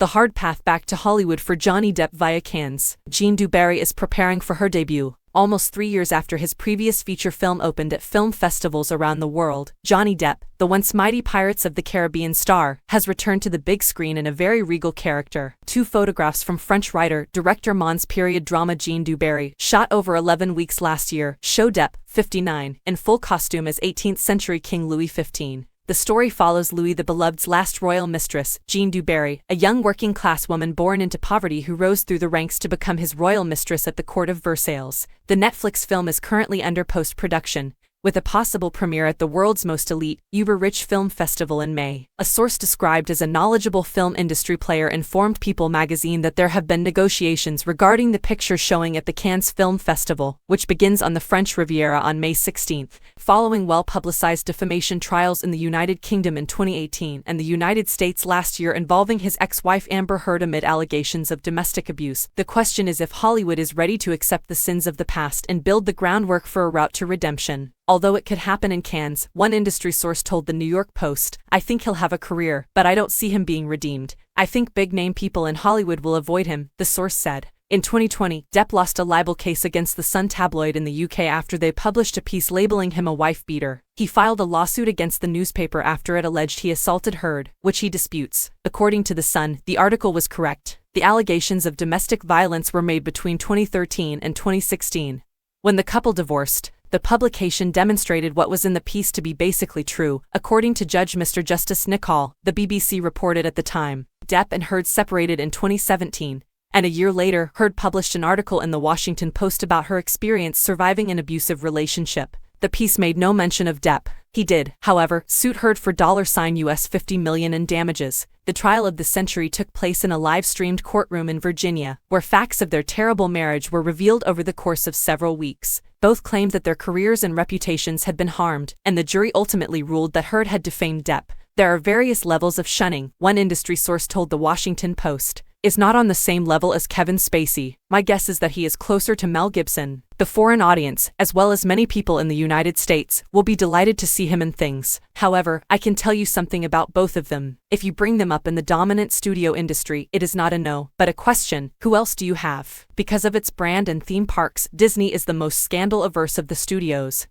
The hard path back to Hollywood for Johnny Depp via Cannes. Jean Dubarry is preparing for her debut. Almost 3 years after his previous feature film opened at film festivals around the world, Johnny Depp, the once mighty Pirates of the Caribbean star, has returned to the big screen in a very regal character. 2 photographs from French writer-director Mons period drama Jean Dubarry, shot over 11 weeks last year, show Depp, 59, in full costume as 18th-century King Louis XV. The story follows Louis the Beloved's last royal mistress, Jean Dubarry, a young working-class woman born into poverty who rose through the ranks to become his royal mistress at the court of Versailles. The Netflix film is currently under post-production, with a possible premiere at the world's most elite, uber-rich film festival in May. A source described as a knowledgeable film industry player informed People magazine that there have been negotiations regarding the picture showing at the Cannes Film Festival, which begins on the French Riviera on May 16, following well-publicized defamation trials in the United Kingdom in 2018 and the United States last year involving his ex-wife Amber Heard amid allegations of domestic abuse. The question is if Hollywood is ready to accept the sins of the past and build the groundwork for a route to redemption. Although it could happen in Cannes, one industry source told the New York Post, "I think he'll have a career, but I don't see him being redeemed. I think big-name people in Hollywood will avoid him," the source said. In 2020, Depp lost a libel case against the Sun tabloid in the UK after they published a piece labeling him a wife-beater. He filed a lawsuit against the newspaper after it alleged he assaulted Heard, which he disputes. According to The Sun, the article was correct. The allegations of domestic violence were made between 2013 and 2016. When the couple divorced, the publication demonstrated what was in the piece to be basically true, according to Judge Mr. Justice Nick Hall, the BBC reported at the time. Depp and Heard separated in 2017, and a year later, Heard published an article in the Washington Post about her experience surviving an abusive relationship. The piece made no mention of Depp. He did, however, suit Heard for $US $50 million in damages. The trial of the century took place in a live-streamed courtroom in Virginia, where facts of their terrible marriage were revealed over the course of several weeks. Both claimed that their careers and reputations had been harmed, and the jury ultimately ruled that Heard had defamed Depp. There are various levels of shunning, one industry source told the Washington Post. Is not on the same level as Kevin Spacey. My guess is that he is closer to Mel Gibson. The foreign audience, as well as many people in the United States, will be delighted to see him in things. However, I can tell you something about both of them. If you bring them up in the dominant studio industry, it is not a no, but a question. Who else do you have? Because of its brand and theme parks, Disney is the most scandal-averse of the studios,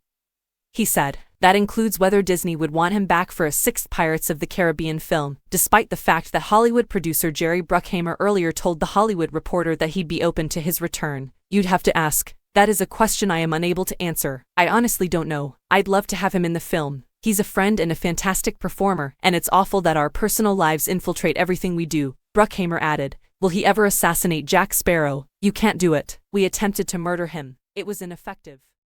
he said. That includes whether Disney would want him back for a 6th Pirates of the Caribbean film, despite the fact that Hollywood producer Jerry Bruckheimer earlier told The Hollywood Reporter that he'd be open to his return. You'd have to ask. That is a question I am unable to answer. I honestly don't know. I'd love to have him in the film. He's a friend and a fantastic performer, and it's awful that our personal lives infiltrate everything we do, Bruckheimer added. Will he ever assassinate Jack Sparrow? You can't do it. We attempted to murder him. It was ineffective.